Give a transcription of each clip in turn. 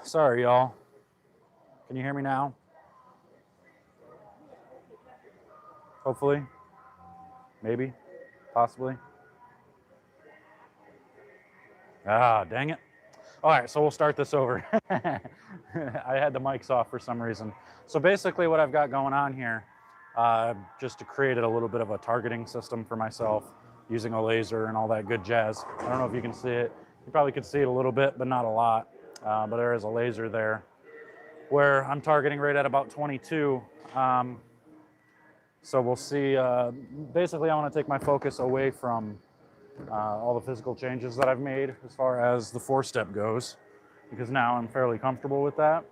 Sorry, y'all. Can you hear me now? Hopefully. Maybe. Possibly. Ah, dang it. All right, so we'll start this over. I had the mics off for some reason. So basically what I've got going on here, just to create a little bit of a targeting system for myself using a laser and all that good jazz. I don't know if you can see it. You probably could see it a little bit, but not a lot. But there is a laser there where I'm targeting right at about 22. So we'll see. Basically, I want to take my focus away from all the physical changes that I've made as far as the 4-step goes, because now I'm fairly comfortable with that.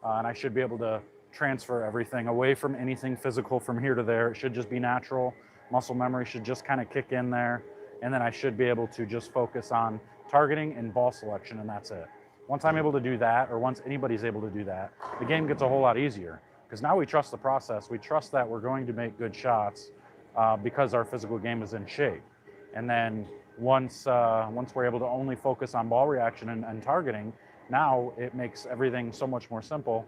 And I should be able to transfer everything away from anything physical from here to there. It should just be natural. Muscle memory should just kind of kick in there. And then I should be able to just focus on targeting and ball selection, and that's it. Once I'm able to do that, or once anybody's able to do that, the game gets a whole lot easier. Because now we trust the process. We trust that we're going to make good shots because our physical game is in shape. And then once we're able to only focus on ball reaction and targeting, now it makes everything so much more simple.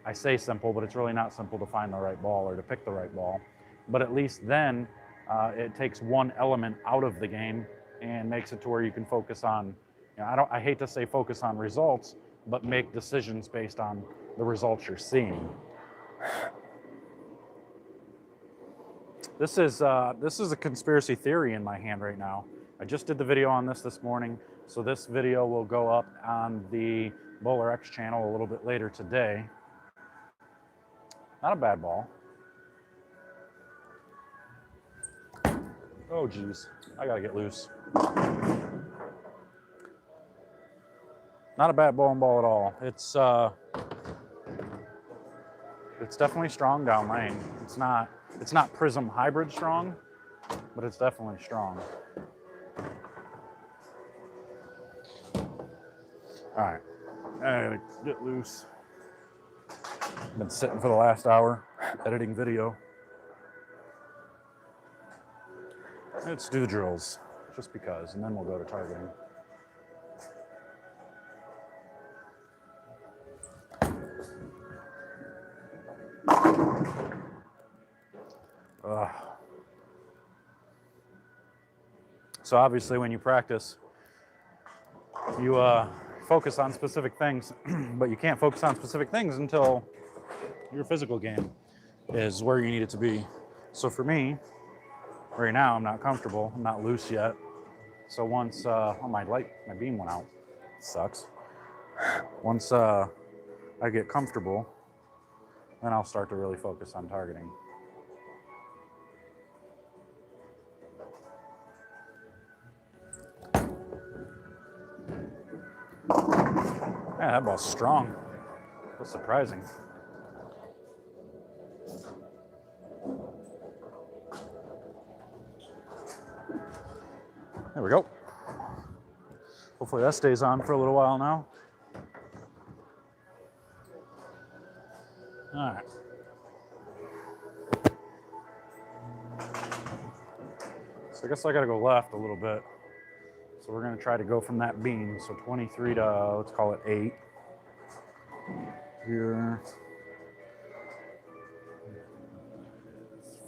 I say simple, but it's really not simple to find the right ball or to pick the right ball. But at least then it takes one element out of the game and makes it to where you can focus on, I hate to say focus on results, but make decisions based on the results you're seeing. This is a conspiracy theory in my hand right now. I just did the video on this morning, so this video will go up on the Bowler X channel a little bit later today. Not a bad ball. Oh geez, I gotta get loose. Not a bad bowling ball at all. It's definitely strong down lane. It's not Prism hybrid strong, but it's definitely strong. All right, I gotta get loose. Been sitting for the last hour editing video. Let's do the drills, just because, and then we'll go to targeting. So obviously when you practice, you focus on specific things, but you can't focus on specific things until your physical game is where you need it to be. So for me, right now, I'm not comfortable. I'm not loose yet. So once, my beam went out. Sucks. Once I get comfortable, then I'll start to really focus on targeting. Yeah, that ball's strong. That's surprising. There we go. Hopefully that stays on for a little while now. All right. So I guess I gotta go left a little bit. So we're gonna try to go from that beam. So 23 to, let's call it 8. Here.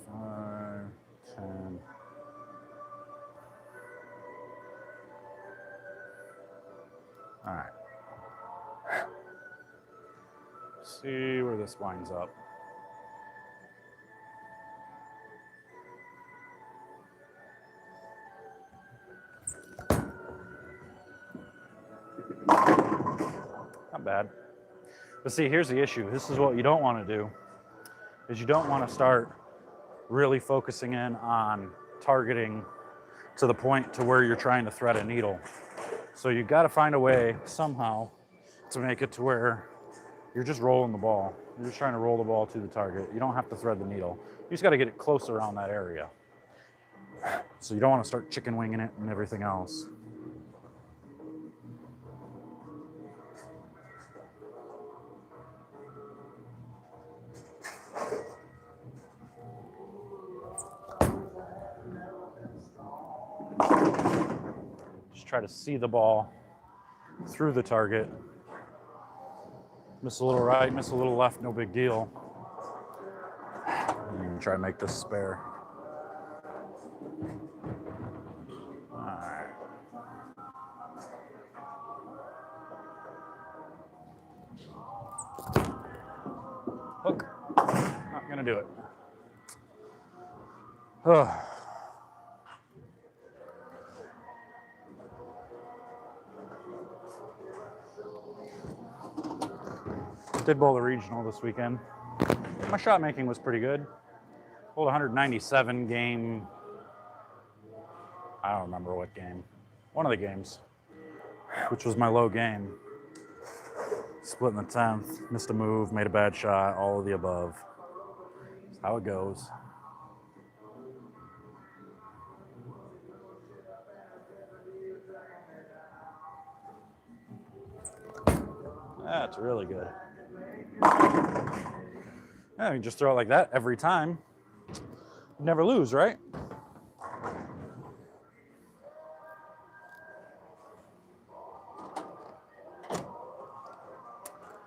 5, 10. All right. See where this winds up. Not bad. But see, here's the issue. This is what you don't want to do, is you don't want to start really focusing in on targeting to the point to where you're trying to thread a needle. So you've got to find a way somehow to make it to where you're just rolling the ball. You're just trying to roll the ball to the target. You don't have to thread the needle. You just got to get it close around that area. So you don't want to start chicken winging it and everything else. Just try to see the ball through the target Miss a little right, miss a little left, no big deal. Try to make this spare. All right. Hook. Not gonna do it. Ugh. Did bowl the regional this weekend. My shot making was pretty good. Bowled 197 game. I don't remember what game. One of the games, which was my low game. Split in the 10th, missed a move, made a bad shot, all of the above. That's how it goes. That's really good. Yeah, you can just throw it like that every time. You never lose, right?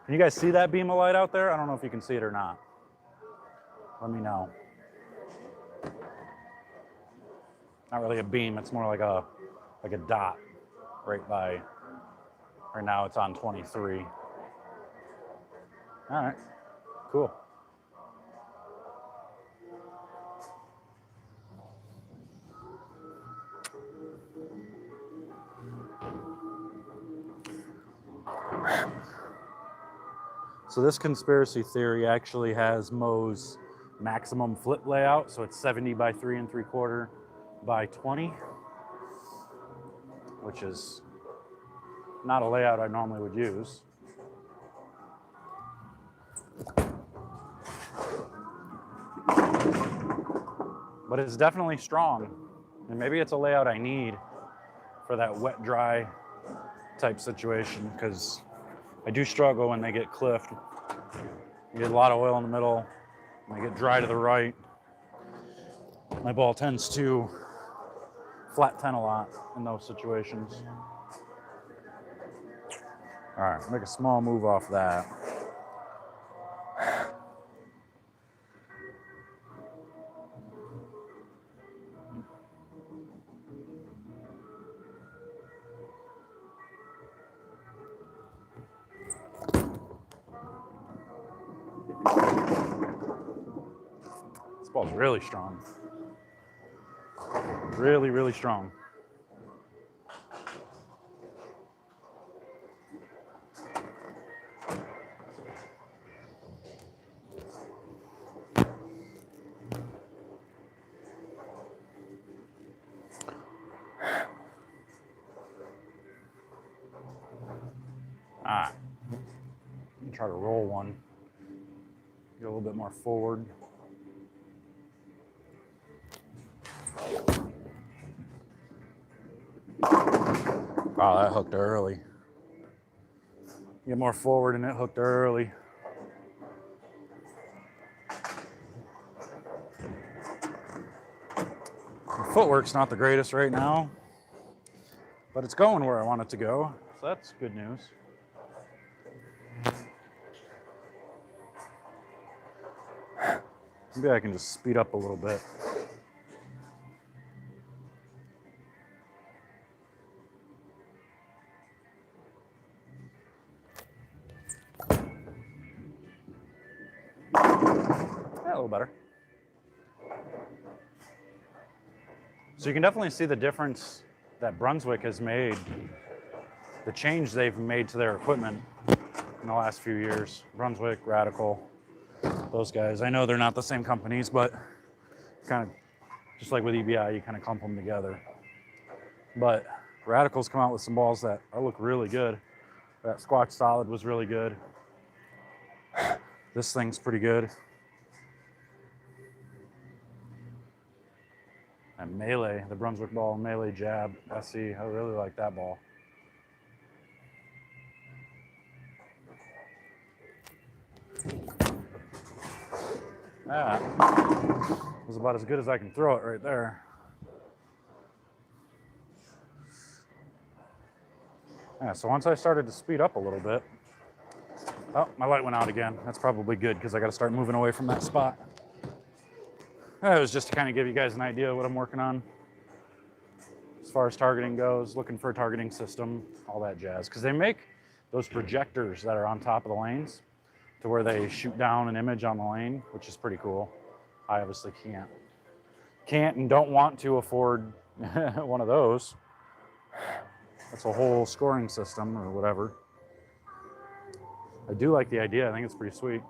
Can you guys see that beam of light out there? I don't know if you can see it or not. Let me know. Not really a beam, it's more like a dot right by. Right now it's on 23. All right, cool. So this conspiracy theory actually has Mo's maximum flip layout. So it's 70 by 3 3/4 by 20, which is not a layout I normally would use. But it's definitely strong. And maybe it's a layout I need for that wet, dry type situation, because I do struggle when they get cliffed. You get a lot of oil in the middle, and they get dry to the right. My ball tends to flat 10 a lot in those situations. All right, make a small move off that. This ball's really strong. Really, really strong. Try to roll one. Get a little bit more forward. Oh, that hooked early. Get more forward and it hooked early. The footwork's not the greatest right now, but it's going where I want it to go. So that's good news. Maybe I can just speed up a little bit. Yeah, a little better. So you can definitely see the difference that Brunswick has made, the change they've made to their equipment in the last few years. Brunswick, Radical, those guys. I know they're not the same companies, but kind of just like with EBI, you kind of clump them together. But Radical's come out with some balls that look really good. That Squatch Solid was really good. This thing's pretty good. And Melee, the Brunswick ball, Melee Jab, SE, I really like that ball. That was about as good as I can throw it right there. Yeah, so once I started to speed up a little bit, Oh, my light went out again. That's probably good because I got to start moving away from that spot. It was just to kind of give you guys an idea of what I'm working on as far as targeting goes, looking for a targeting system, all that jazz. Because they make those projectors that are on top of the lanes to where they shoot down an image on the lane, which is pretty cool. I obviously can't and don't want to afford one of those. That's a whole scoring system or whatever. I do like the idea. I think it's pretty sweet.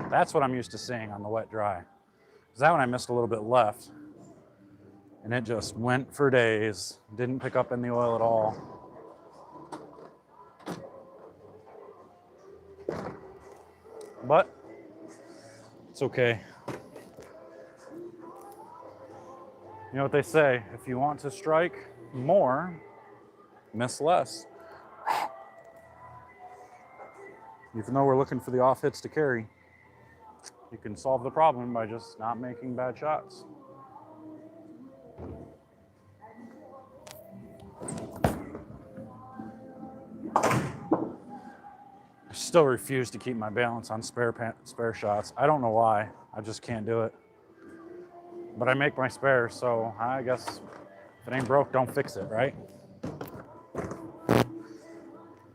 That's what I'm used to seeing on the wet dry. Because that one I missed a little bit left. And it just went for days. Didn't pick up in the oil at all. But it's okay. You know what they say, if you want to strike more, miss less. Even though we're looking for the off hits to carry, you can solve the problem by just not making bad shots. I still refuse to keep my balance on spare shots. I don't know why. I just can't do it. But I make my spares, so I guess if it ain't broke, don't fix it, right?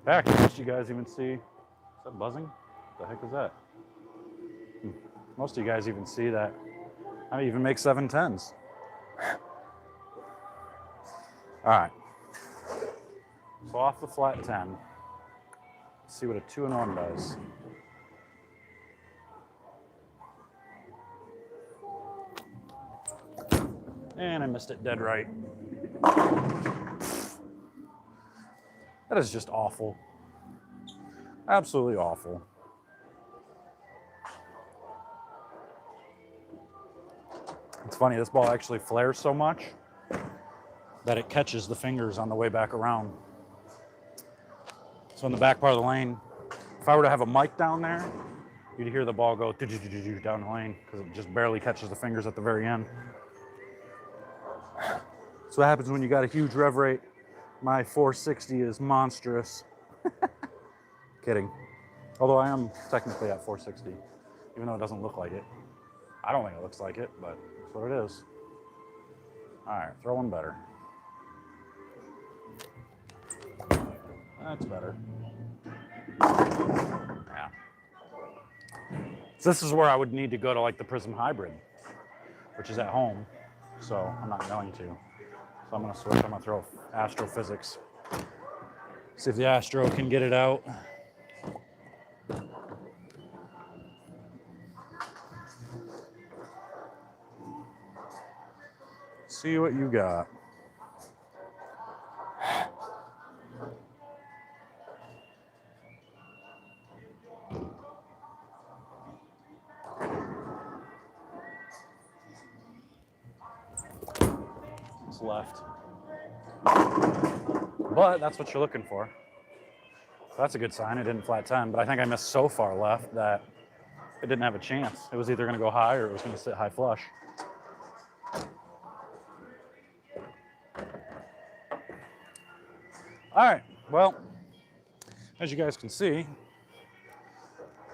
Back, most you guys even see. Is that buzzing? What the heck is that? Most of you guys even see that. I even make 710s. All right. So off the flat 10. Let's see what a 2 and 1 does. And I missed it dead right. That is just awful. Absolutely awful. It's funny, this ball actually flares so much that it catches the fingers on the way back around. So in the back part of the lane, if I were to have a mic down there, you'd hear the ball go down the lane because it just barely catches the fingers at the very end. That's what happens when you got a huge rev rate. My 460 is monstrous. Kidding. Although I am technically at 460, even though it doesn't look like it. I don't think it looks like it, but that's what it is. All right, throw one better. That's better. Yeah. So this is where I would need to go to like the Prism Hybrid, which is at home. So I'm not going to. So I'm going to switch. I'm going to throw Astrophysics. See if the Astro can get it out. See what you got. It's left. But that's what you're looking for. So that's a good sign. It didn't flat 10, but I think I missed so far left that it didn't have a chance. It was either going to go high or it was going to sit high flush. All right, well, as you guys can see,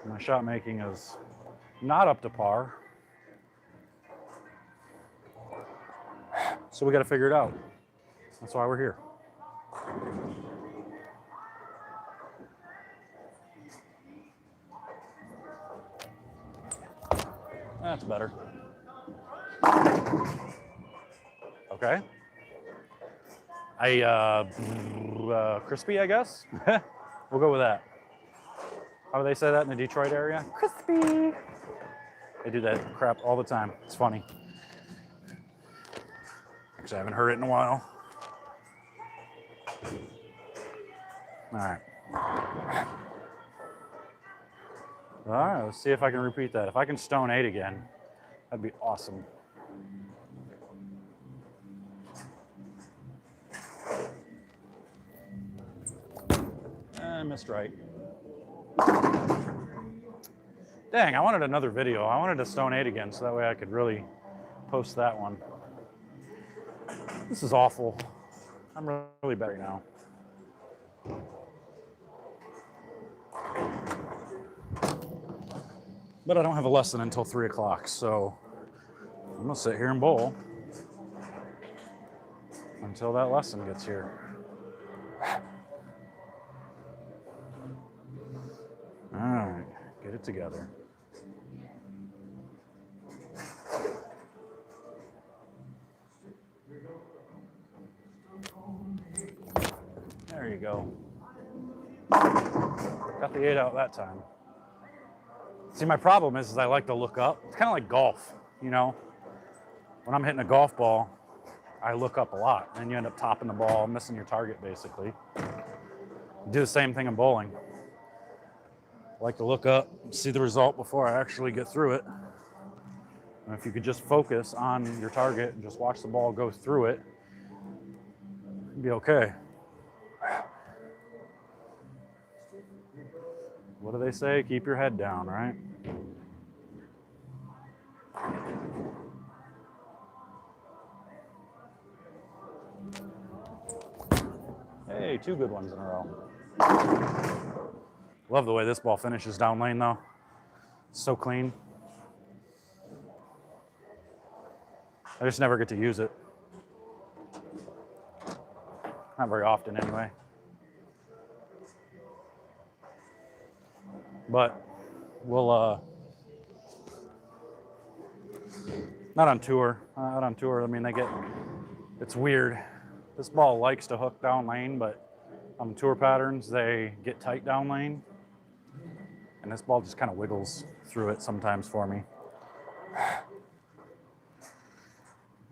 my shot making is not up to par. So we got to figure it out. That's why we're here. That's better. Okay. Crispy, I guess. We'll go with that. How do they say that in the Detroit area? Crispy. They do that crap all the time. It's funny. Actually, I haven't heard it in a while. All right. All right, let's see if I can repeat that. If I can stone 8 again, that'd be awesome. I missed right. Dang, I wanted another video. I wanted to stone 8 again so that way I could really post that one. This is awful. I'm really better now. But I don't have a lesson until 3 o'clock, so I'm gonna sit here and bowl until that lesson gets here. All right, get it together. There you go. Got the 8 out that time. See, my problem is I like to look up. It's kind of like golf, you know? When I'm hitting a golf ball, I look up a lot, and you end up topping the ball, missing your target, basically. Do the same thing in bowling. I like to look up, see the result before I actually get through it. And if you could just focus on your target and just watch the ball go through it, you'd be okay. What do they say? Keep your head down, right? Hey, 2 good ones in a row. Love the way this ball finishes down lane, though. It's so clean. I just never get to use it. Not very often, anyway. But we'll, not on tour. Not on tour. I mean, it's weird. This ball likes to hook down lane, but on the tour patterns, they get tight down lane. And this ball just kind of wiggles through it sometimes for me.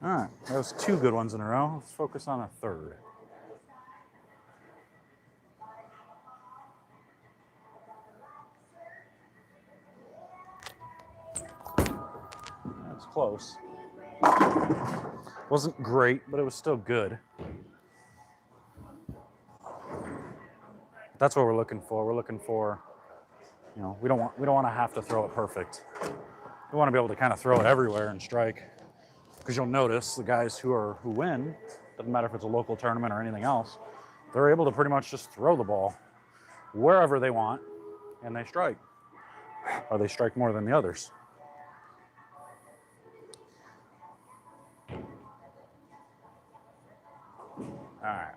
All right, that was 2 good ones in a row. Let's focus on a third. That's close. Wasn't great, but it was still good. That's what we're looking for. We're looking for, you know, we don't want to have to throw it perfect. We want to be able to kind of throw it everywhere and strike. Because you'll notice the guys who win, doesn't matter if it's a local tournament or anything else, they're able to pretty much just throw the ball wherever they want, and they strike. Or they strike more than the others. All right.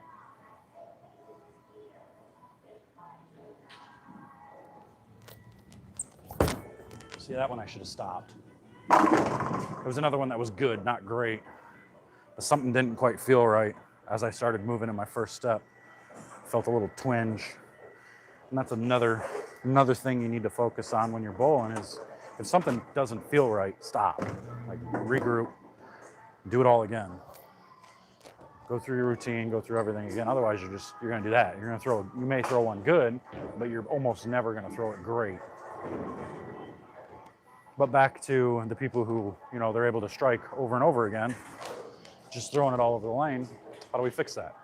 See, that one I should have stopped. There was another one that was good, not great. But something didn't quite feel right as I started moving in my first step. Felt a little twinge. And that's another thing you need to focus on when you're bowling is if something doesn't feel right, stop. Like regroup, do it all again. Go through your routine, go through everything again. Otherwise, you're gonna do that. You may throw one good, but you're almost never gonna throw it great. But back to the people who, you know, they're able to strike over and over again, just throwing it all over the lane. How do we fix that?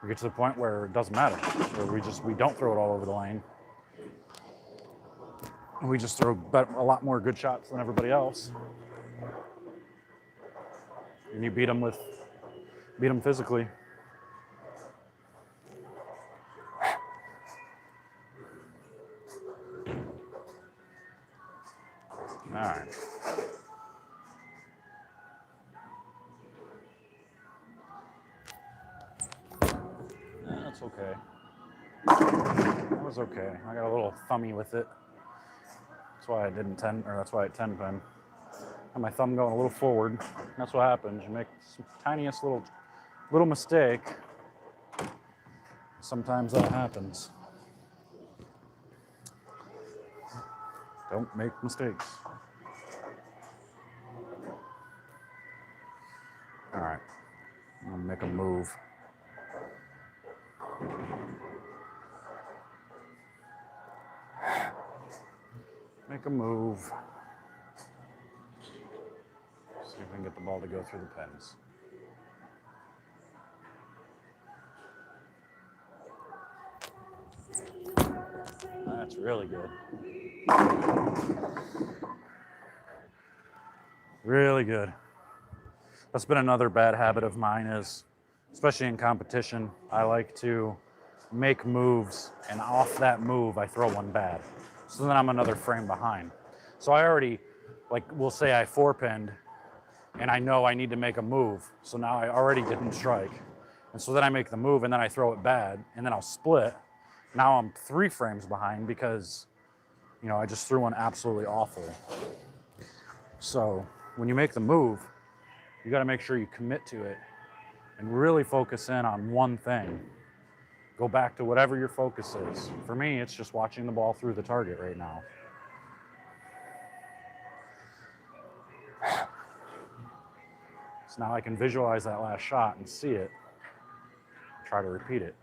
We get to the point where it doesn't matter, where we don't throw it all over the lane. And we just throw a lot more good shots than everybody else. And you beat them physically. All right. That's okay. That was okay. I got a little thummy with it. That's why I didn't 10, or that's why I 10 pin. Got my thumb going a little forward. That's what happens. You make some tiniest little mistake. Sometimes that happens. Don't make mistakes. All right, I'm gonna make a move. Make a move. See if we can get the ball to go through the pins. That's really good. Really good. That's been another bad habit of mine is, especially in competition, I like to make moves, and off that move, I throw one bad. So then I'm another frame behind. So I already, like, we'll say I four-pinned, and I know I need to make a move. So now I already didn't strike. And so then I make the move, and then I throw it bad, and then I'll split. Now I'm 3 frames behind because, you know, I just threw one absolutely awful. So when you make the move, you got to make sure you commit to it and really focus in on one thing. Go back to whatever your focus is. For me, it's just watching the ball through the target right now. So now I can visualize that last shot and see it. Try to repeat it.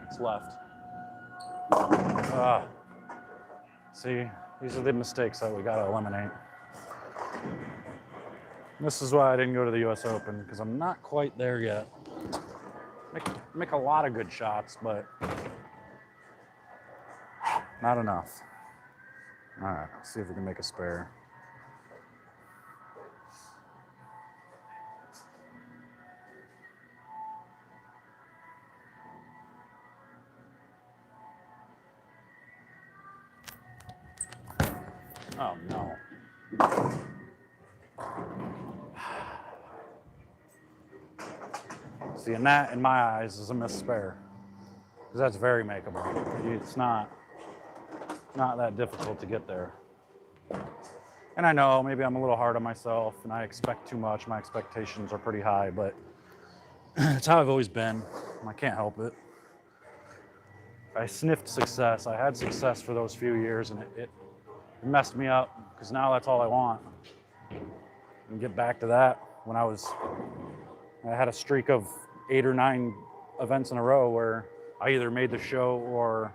It's left. See, these are the mistakes that we got to eliminate. This is why I didn't go to the US Open, because I'm not quite there yet. Make a lot of good shots, but not enough. All right, let's see if we can make a spare. Oh, no. See, and that, in my eyes, is a missed spare. Because that's very makeable. It's not that difficult to get there. And I know maybe I'm a little hard on myself and I expect too much. My expectations are pretty high, but it's how I've always been. I can't help it. I sniffed success. I had success for those few years, and it messed me up, because now that's all I want. And get back to that when I had a streak of 8 or 9 events in a row where I either made the show or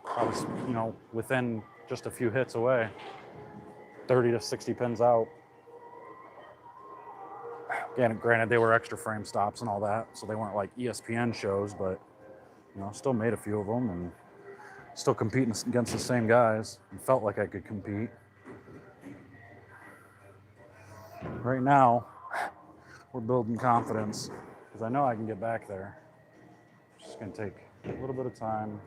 I was, you know, within just a few hits away, 30 to 60 pins out. Again, granted, they were extra frame stops and all that, so they weren't like ESPN shows, but, you know, still made a few of them and still competing against the same guys and felt like I could compete. Right now, we're building confidence because I know I can get back there. It's just going to take a little bit of time,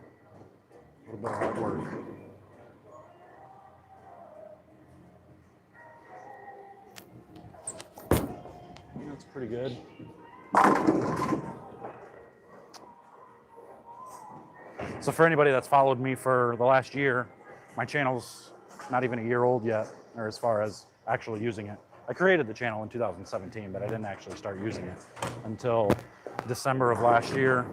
a little bit of hard work. That's pretty good. So for anybody that's followed me for the last year, my channel's not even a year old yet, or as far as actually using it. I created the channel in 2017, but I didn't actually start using it until December of last year.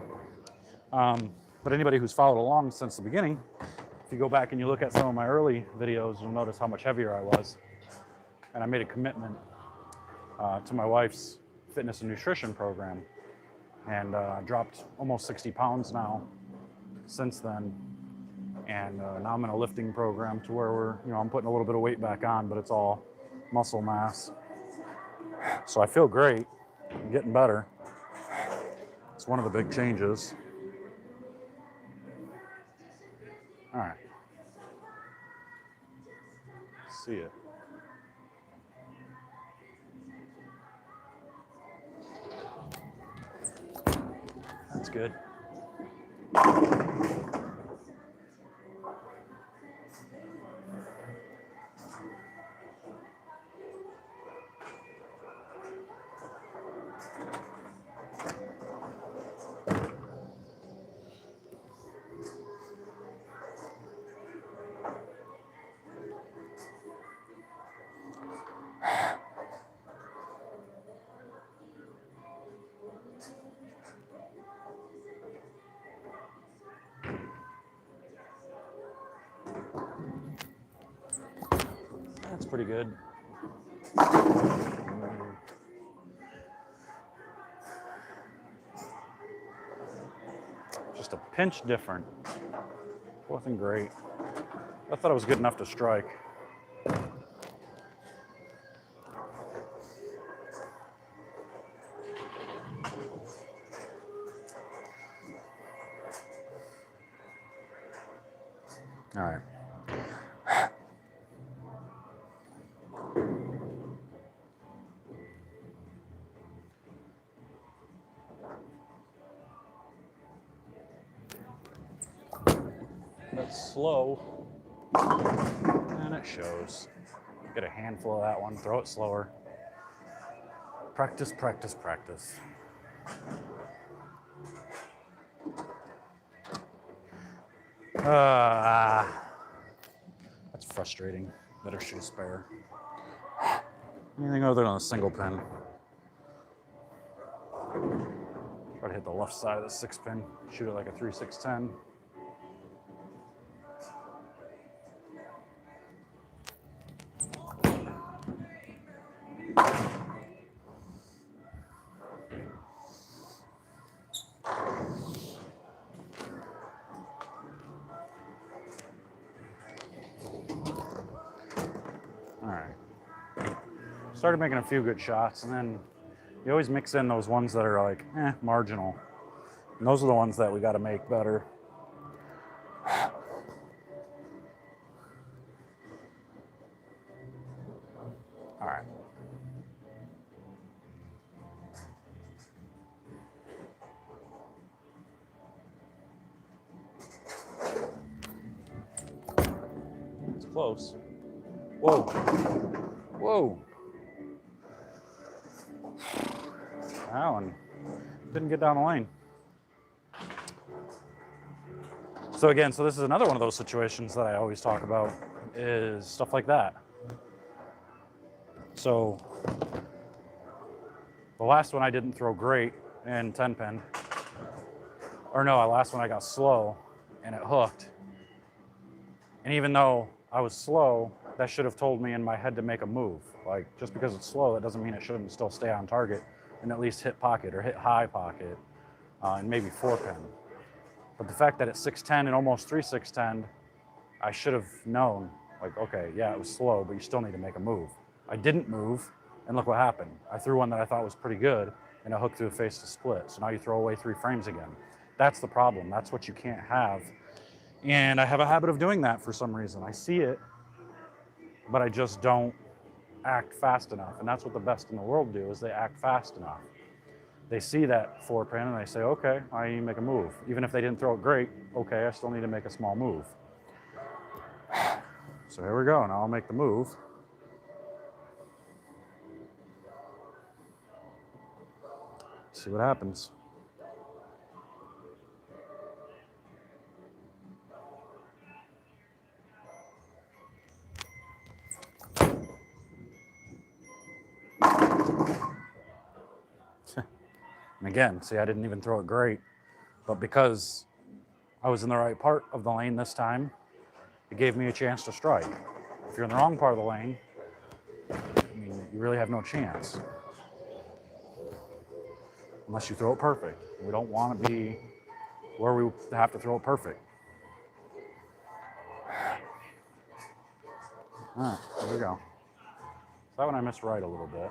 But anybody who's followed along since the beginning, if you go back and you look at some of my early videos, you'll notice how much heavier I was. And I made a commitment to my wife's fitness and nutrition program, and dropped almost 60 pounds now since then. And now I'm in a lifting program to where I'm putting a little bit of weight back on, but it's all muscle mass. So I feel great. I'm getting better. It's one of the big changes. All right. See it. That's good. That's pretty good. Just a pinch different. Nothing great. I thought it was good enough to strike. All right. That's slow, and it shows. Get a handful of that one, throw it slower. Practice, practice, practice. That's frustrating. Better shoot a spare. Anything other than a single pin. Try to hit the left side of the 6-pin. Shoot it like a 3-6-10. All right. Started making a few good shots, and then you always mix in those ones that are like, marginal. And those are the ones that we got to make better. All right. It's close. Whoa. Whoa. That one didn't get down the lane. So again, this is another one of those situations that I always talk about, is stuff like that. So the last one I didn't throw great in 10-pin. Or no, the last one I got slow and it hooked. And even though I was slow, that should have told me in my head to make a move. Like, just because it's slow, that doesn't mean it shouldn't still stay on target and at least hit pocket or hit high pocket, and maybe 4-pin. But the fact that it's 6-10 and almost 3-6-10, I should have known, like, okay, yeah, it was slow, but you still need to make a move. I didn't move, and look what happened. I threw one that I thought was pretty good, and it hooked through the face to split. So now you throw away 3 frames again. That's the problem. That's what you can't have. And I have a habit of doing that for some reason. I see it, but I just don't act fast enough. And that's what the best in the world do, is they act fast enough. They see that 4-pin and they say, okay, I need to make a move. Even if they didn't throw it great, okay, I still need to make a small move. So here we go. Now I'll make the move. See what happens. And again, see, I didn't even throw it great, but because I was in the right part of the lane this time, it gave me a chance to strike. If you're in the wrong part of the lane, I mean, you really have no chance. Unless you throw it perfect. We don't want to be where we have to throw it perfect. All right, there we go. So that one I missed right a little bit.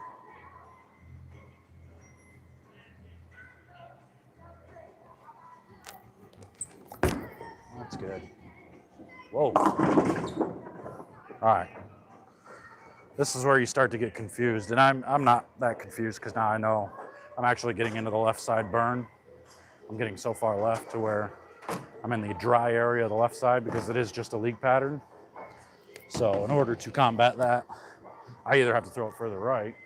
That's good. Whoa. All right. This is where you start to get confused, and I'm not that confused because now I know I'm actually getting into the left side burn. I'm getting so far left to where I'm in the dry area of the left side because it is just a leak pattern. So in order to combat that, I either have to throw it further right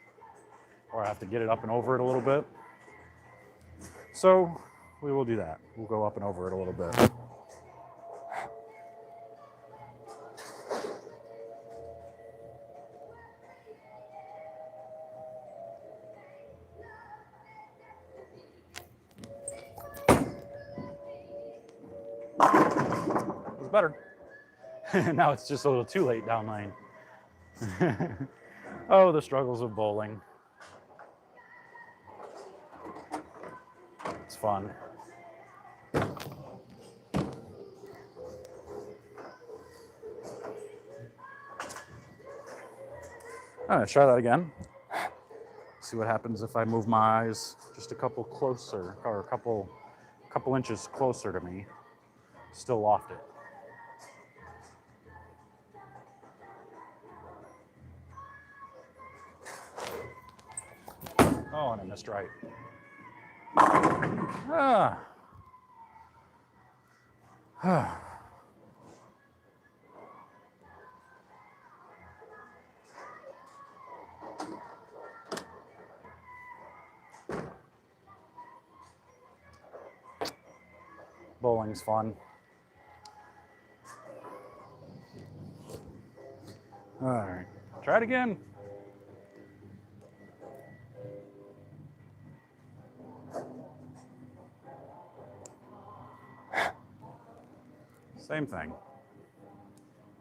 or I have to get it up and over it a little bit. So we will do that. We'll go up and over it a little bit. It was better. Now it's just a little too late down lane. Oh, the struggles of bowling. It's fun. All right, try that again. See what happens if I move my eyes just a couple closer, or a couple inches closer to me. Still loft it. Oh, and I missed right. Ah. Bowling's fun. All right, try it again. Same thing.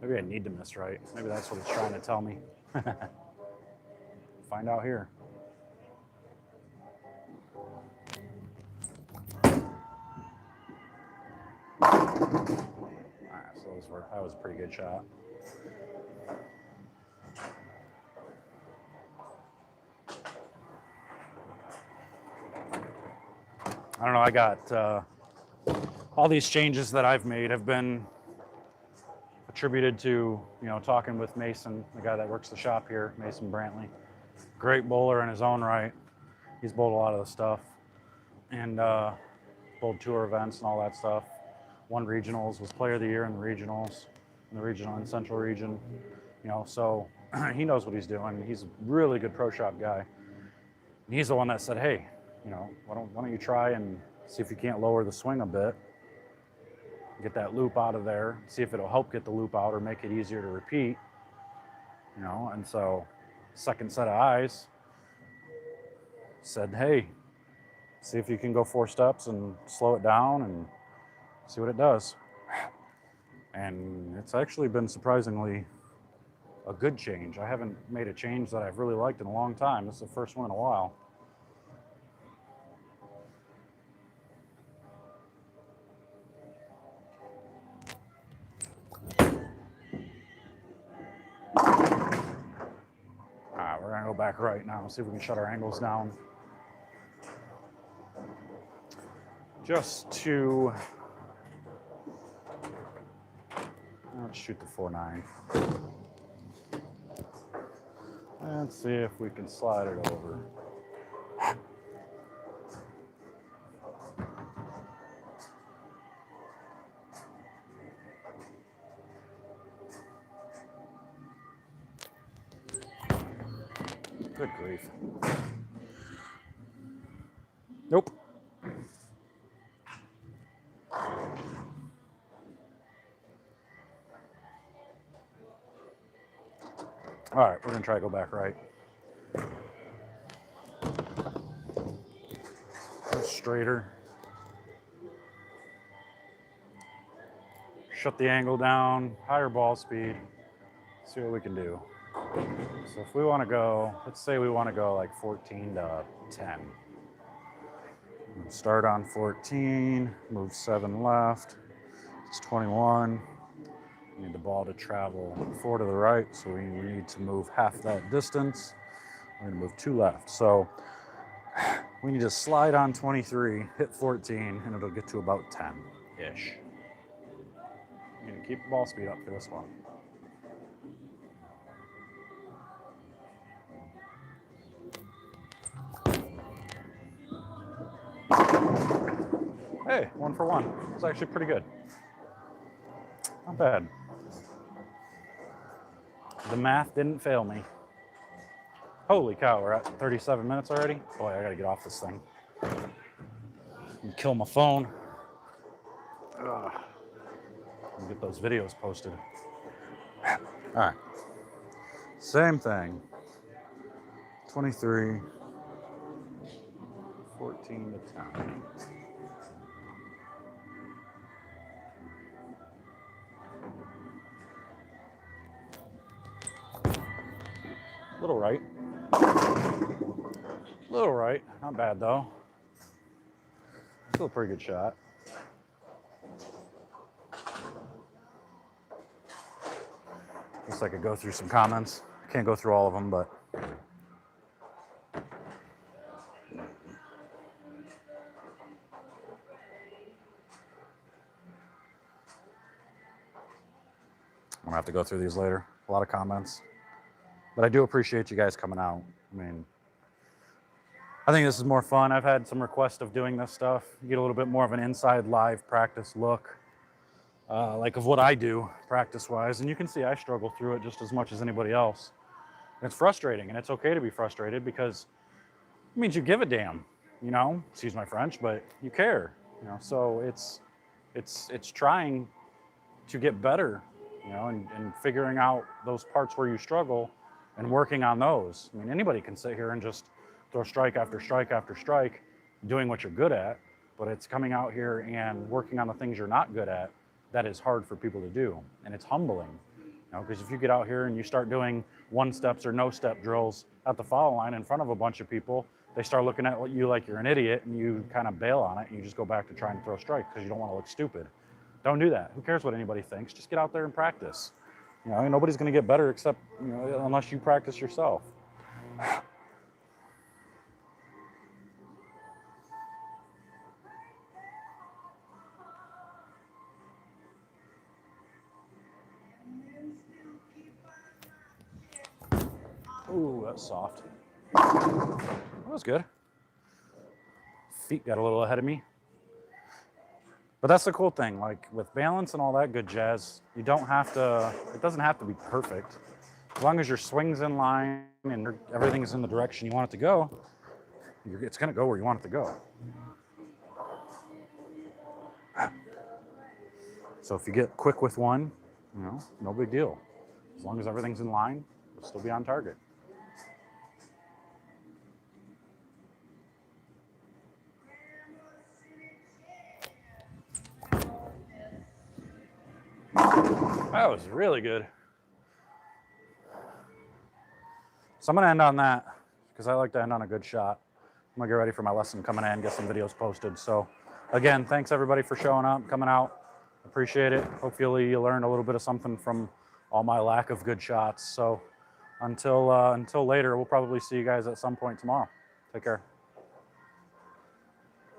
Maybe I need to miss right. Maybe that's what it's trying to tell me. Find out here. All right, so that was a pretty good shot. I don't know, I got all these changes that I've made have been attributed to, talking with Mason, the guy that works the shop here, Mason Brantley. Great bowler in his own right. He's bowled a lot of the stuff and bowled tour events and all that stuff. Won regionals, was player of the year in the regionals, in the regional and central region. So he knows what he's doing. He's a really good pro shop guy. And he's the one that said, hey, why don't you try and see if you can't lower the swing a bit, get that loop out of there, see if it'll help get the loop out or make it easier to repeat. And so second set of eyes said, hey, see if you can go 4 steps and slow it down and see what it does. And it's actually been surprisingly a good change. I haven't made a change that I've really liked in a long time. This is the first one in a while. All right, we're gonna go back right now and see if we can shut our angles down. Just to, let's shoot the 4-9. Let's see if we can slide it over. Good grief. Nope. All right, we're gonna try to go back right. Go straighter. Shut the angle down, higher ball speed. See what we can do. So if we want to go, let's say we want to go like 14 to 10. Start on 14, move 7 left. It's 21. We need the ball to travel 4 to the right, so we need to move half that distance. We're going to move 2 left. So we need to slide on 23, hit 14, and it'll get to about 10-ish. I'm going to keep the ball speed up for this one. Hey, 1 for 1. It's actually pretty good. Not bad. The math didn't fail me. Holy cow, we're at 37 minutes already? Boy, I gotta get off this thing. And kill my phone. Ugh. And get those videos posted. All right. Same thing. 23, 14 to 10. Little right. Little right. Not bad though. Still a pretty good shot. Guess I could go through some comments. Can't go through all of them, but I'm gonna have to go through these later. A lot of comments. But I do appreciate you guys coming out. I mean, I think this is more fun. I've had some requests of doing this stuff. You get a little bit more of an inside live practice look, like of what I do practice-wise. And you can see I struggle through it just as much as anybody else. And it's frustrating, and it's okay to be frustrated because it means you give a damn, you know, excuse my French, but you care, you know. So it's trying to get better, you know, and figuring out those parts where you struggle and working on those. I mean, anybody can sit here and just throw strike after strike after strike, doing what you're good at, but it's coming out here and working on the things you're not good at that is hard for people to do, and it's humbling. You know, because if you get out here and you start doing one steps or no step drills at the foul line in front of a bunch of people, they start looking at you like you're an idiot, and you kind of bail on it, and you just go back to trying to throw strikes because you don't want to look stupid. Don't do that. Who cares what anybody thinks? Just get out there and practice. You know, nobody's going to get better except, you know, unless you practice yourself. Ooh, that's soft. That was good. Feet got a little ahead of me. But that's the cool thing, like with balance and all that good jazz, you don't have to, it doesn't have to be perfect. As long as your swing's in line and everything's in the direction you want it to go, it's going to go where you want it to go. So if you get quick with one, you know, no big deal. As long as everything's in line, it'll still be on target. That was really good. So I'm going to end on that because I like to end on a good shot. I'm going to get ready for my lesson coming in, get some videos posted. So again, thanks everybody for showing up, coming out. Appreciate it. Hopefully you learned a little bit of something from all my lack of good shots. So until later, we'll probably see you guys at some point tomorrow. Take care.